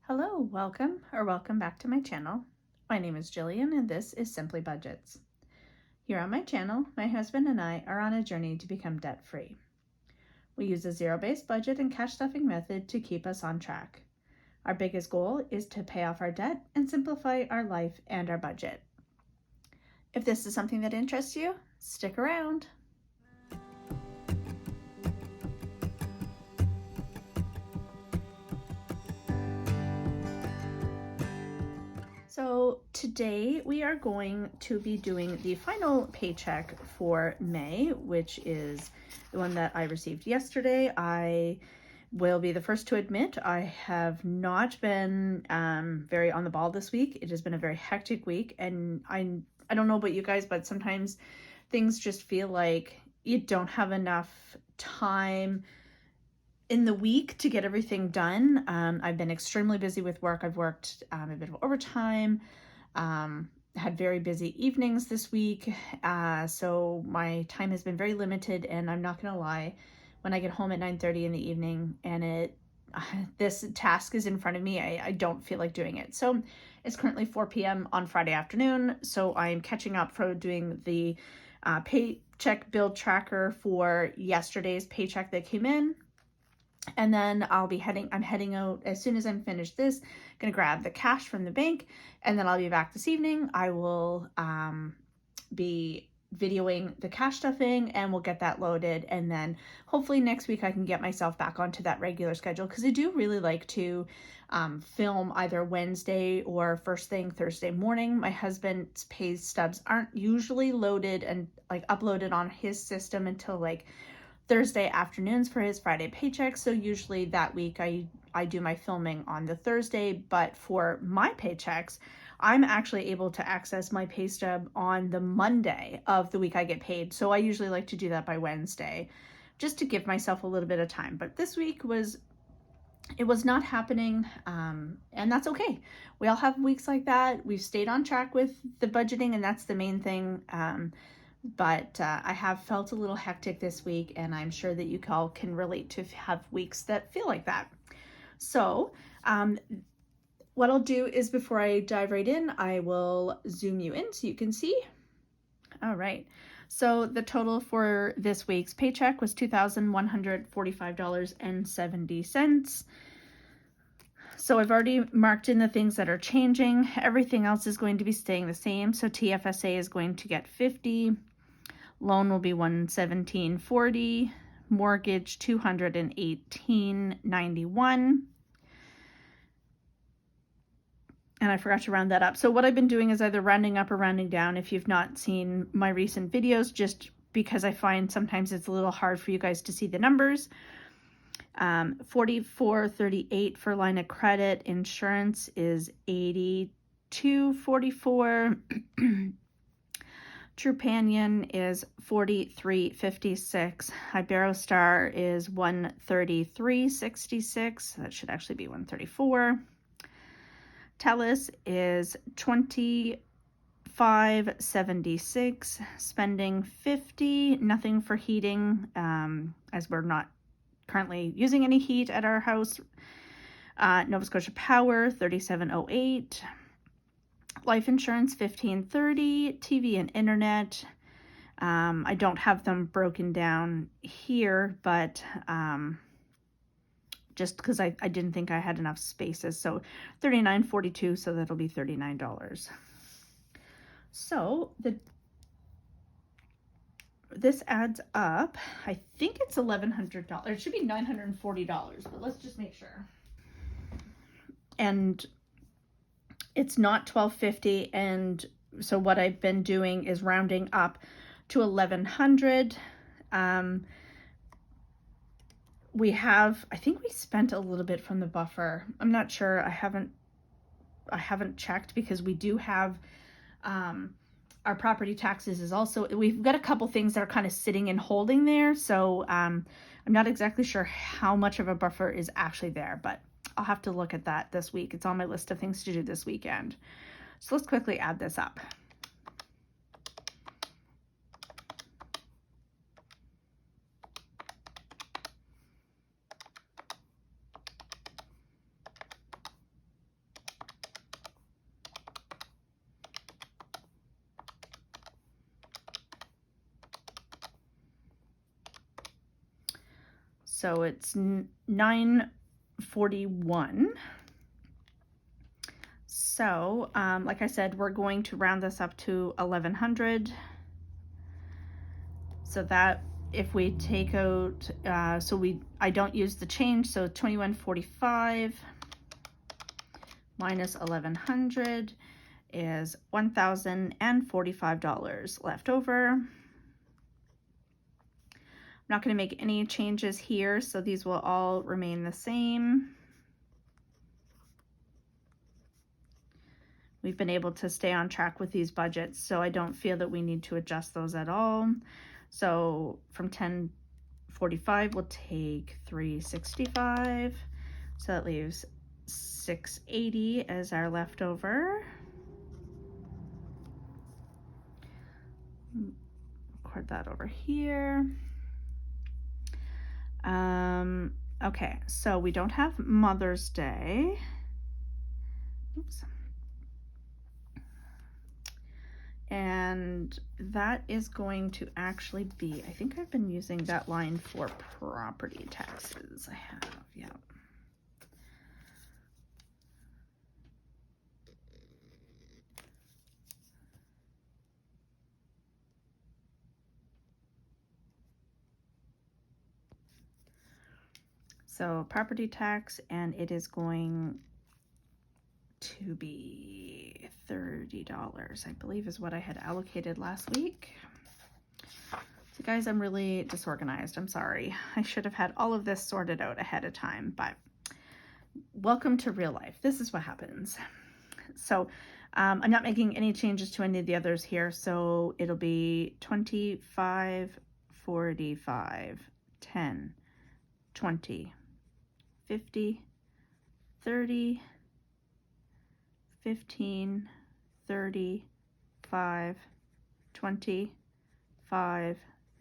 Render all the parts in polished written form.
Hello, welcome back to my channel. My name is Jillian and this is Simply Budgets. Here on my channel, my husband and I are on a journey to become debt-free. We use a zero-based budget and cash stuffing method to keep us on track. Our biggest goal is to pay off our debt and simplify our life and our budget. If this is something that interests you, stick around. So today we are going to be doing the final paycheck for May, which is the one that I received yesterday. I will be the first to admit I have not been very on the ball this week. It has been a very hectic week, and I don't know about you guys, but sometimes things just feel like you don't have enough time in the week to get everything done. I've been extremely busy with work. I've worked a bit of overtime, had very busy evenings this week. So my time has been very limited, and I'm not gonna lie, when I get home at 9:30 in the evening and this task is in front of me, I don't feel like doing it. So it's currently 4 p.m. on Friday afternoon. So I'm catching up for doing the paycheck bill tracker for yesterday's paycheck that came in. And then I'm heading out as soon as I'm finished this, gonna grab the cash from the bank, and then I'll be back this evening. I will be videoing the cash stuffing and we'll get that loaded. And then hopefully next week I can get myself back onto that regular schedule, because I do really like to film either Wednesday or first thing Thursday morning. My husband's pay stubs aren't usually loaded and like uploaded on his system until like Thursday afternoons for his Friday paycheck. So usually that week I do my filming on the Thursday, but for my paychecks, I'm actually able to access my pay stub on the Monday of the week I get paid. So I usually like to do that by Wednesday, just to give myself a little bit of time. But this week it was not happening, and that's okay. We all have weeks like that. We've stayed on track with the budgeting, and that's the main thing. But I have felt a little hectic this week, and I'm sure that you all can relate to have weeks that feel like that. So what I'll do is, before I dive right in, I will zoom you in so you can see. All right. So the total for this week's paycheck was $2,145.70. So I've already marked in the things that are changing. Everything else is going to be staying the same. So TFSA is going to get $50. Loan will be $117.40. Mortgage $218.91. And I forgot to round that up. So what I've been doing is either rounding up or rounding down. If you've not seen my recent videos, just because I find sometimes it's a little hard for you guys to see the numbers. $44.38 for line of credit. Insurance is $82.44. Trupanion is $43.56. Iberostar is $133.66. That should actually be $134. Telus is $25.76. Spending $50. Nothing for heating, as we're not currently using any heat at our house. Nova Scotia Power $37.08. Life insurance $15.30. TV and internet, I don't have them broken down here, but just because I didn't think I had enough spaces. So $39.42, so that'll be $39. So this adds up, I think it's $1,100. It should be $940, but let's just make sure. And it's not $1,250, and so what I've been doing is rounding up to $1,100. I think we spent a little bit from the buffer. I'm not sure. I haven't checked, because we do have our property taxes is also, we've got a couple things that are kind of sitting and holding there. So I'm not exactly sure how much of a buffer is actually there, but I'll have to look at that this week. It's on my list of things to do this weekend. So let's quickly add this up. So it's $941. So, like I said, we're going to round this up to $1,100. So that if we take out, I don't use the change, so $2,145 minus $1,100 is $1,045 left over. I'm not going to make any changes here, so these will all remain the same. We've been able to stay on track with these budgets, so I don't feel that we need to adjust those at all. So from 1045, we'll take 365. So that leaves 680 as our leftover. Record that over here. Okay, so we don't have Mother's Day. Oops. And that is going to actually be, I think I've been using that line for property taxes. I have, yeah. So property tax, and it is going to be $30, I believe is what I had allocated last week. So guys, I'm really disorganized. I'm sorry. I should have had all of this sorted out ahead of time, but welcome to real life. This is what happens. So I'm not making any changes to any of the others here. So it'll be 25, 45, 10, 20, 50, 30, 15, 30, 5, 20, 5,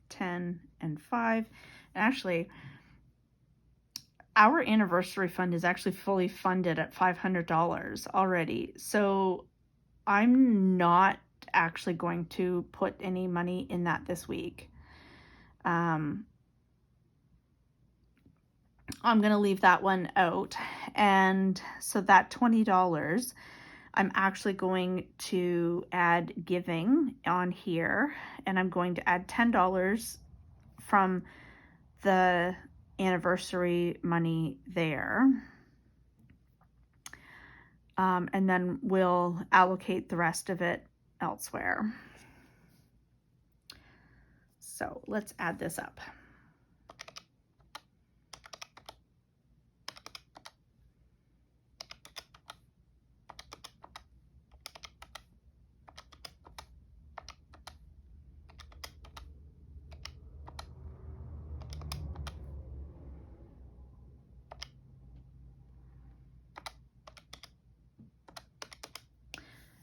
10, and 5. And actually, our anniversary fund is actually fully funded at $500 already. So I'm not actually going to put any money in that this week. I'm going to leave that one out. And so that $20, I'm actually going to add giving on here, and I'm going to add $10 from the anniversary money there. And then we'll allocate the rest of it elsewhere. So let's add this up.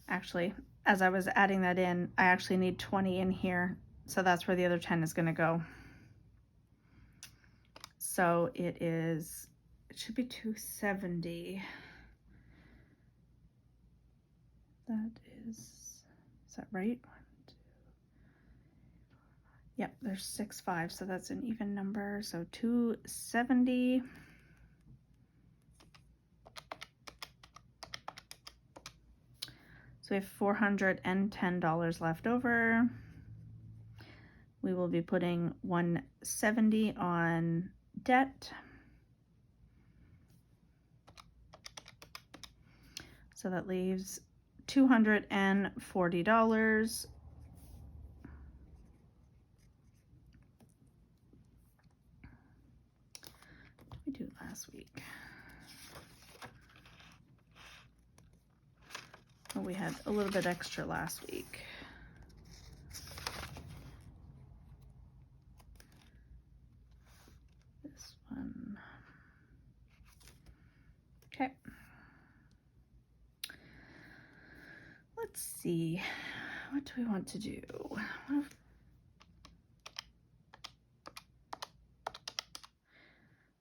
Actually, as I was adding that in, I actually need 20 in here, so that's where the other 10 is going to go. So it should be 270. That is that right? Yep, there's 6, 5, so that's an even number. So 270. So we have $410 left over. We will be putting 170 on debt. So that leaves $240. What did we do last week? Well, we had a little bit extra last week. This one. Okay. Let's see. What do we want to do?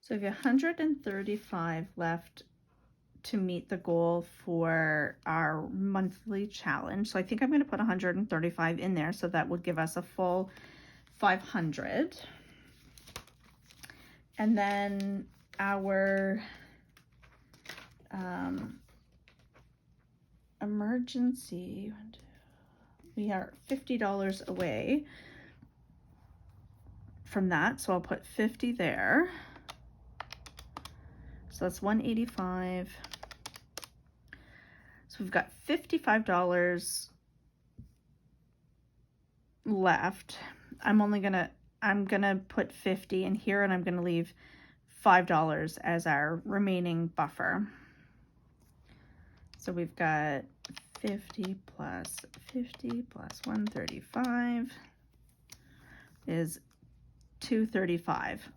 So we have 135 left to meet the goal for our monthly challenge. So I think I'm going to put 135 in there, so that would give us a full 500. And then our emergency, we are $50 away from that, so I'll put 50 there. So that's 185. So we've got $55 left. I'm gonna put 50 in here, and I'm gonna leave $5 as our remaining buffer. So we've got 50 plus 50 plus 135 is 235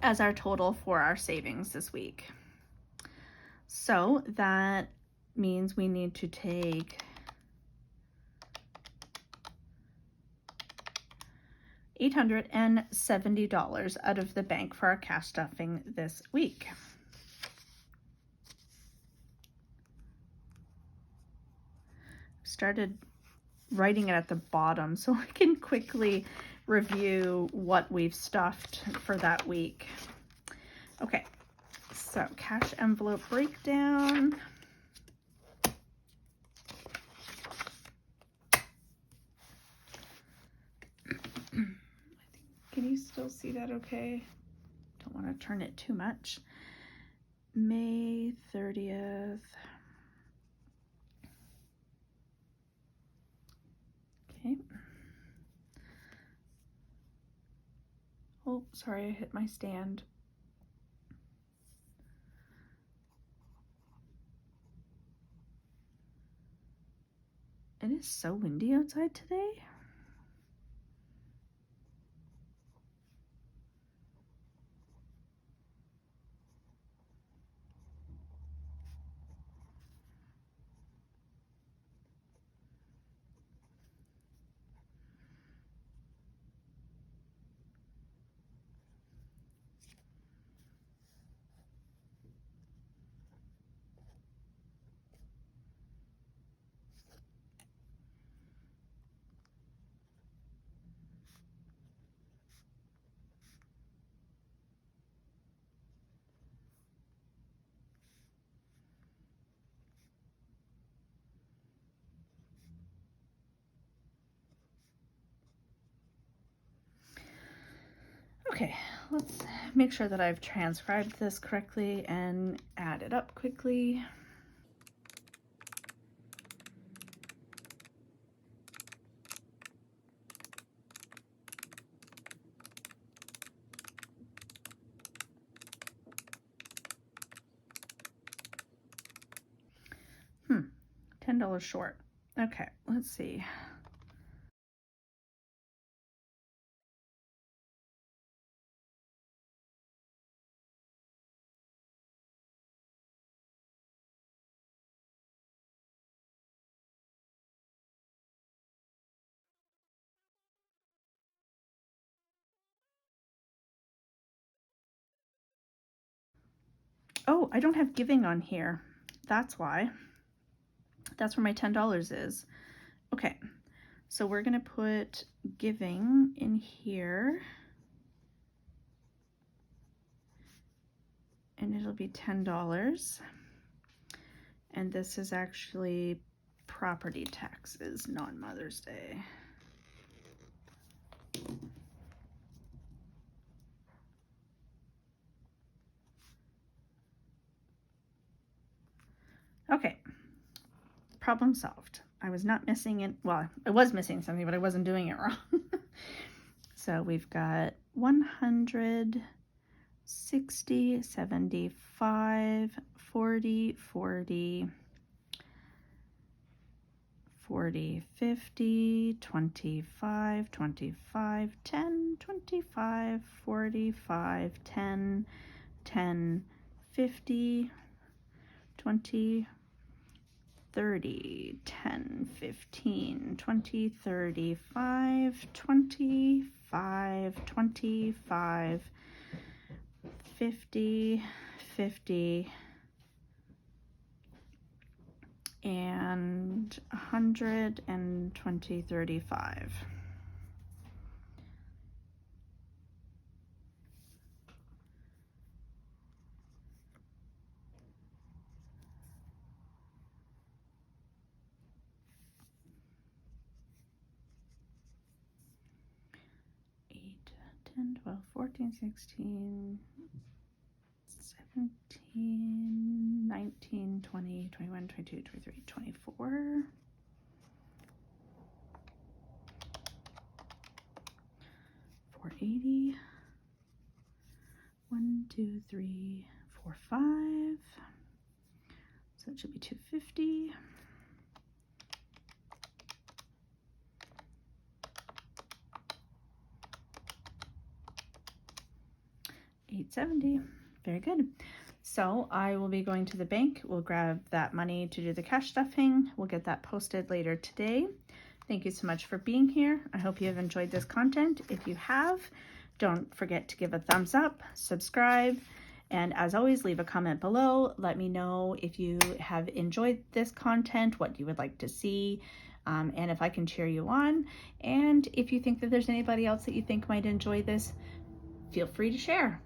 as our total for our savings this week. So that means we need to take $870 out of the bank for our cash stuffing this week. Started writing it at the bottom so I can quickly review what we've stuffed for that week. Okay, so cash envelope breakdown. Can you still see that okay? Don't want to turn it too much. May 30th. Okay. Oh, sorry, I hit my stand. It is so windy outside today. Okay, let's make sure that I've transcribed this correctly and add it up quickly. $10 short. Okay, let's see. Oh, I don't have giving on here. That's why. That's where my $10 is. Okay, so we're gonna put giving in here. And it'll be $10. And this is actually property taxes, not Mother's Day. Okay, problem solved. I was not missing it. Well, I was missing something, but I wasn't doing it wrong. So we've got 100, 60, 75, 40, 40, 40, 50, 25, 25, 10, 25, 45, 10, 10, 50, 20, 30, 10, 15, 20, 35, 25, 25, 50, 50, and 120, 35. 10, 12, 14, 16, 17, 19, 20, 21, 22, 23, 24. 480. 1, 2, 3, 4, 5. So it should be 250. 870. Very good. So I will be going to the bank. We'll grab that money to do the cash stuffing. We'll get that posted later today. Thank you so much for being here. I hope you have enjoyed this content. If you have, don't forget to give a thumbs up, subscribe, and as always, leave a comment below. Let me know if you have enjoyed this content, what you would like to see, and if I can cheer you on. And if you think that there's anybody else that you think might enjoy this, feel free to share.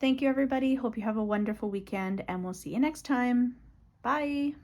Thank you, everybody. Hope you have a wonderful weekend, and we'll see you next time. Bye.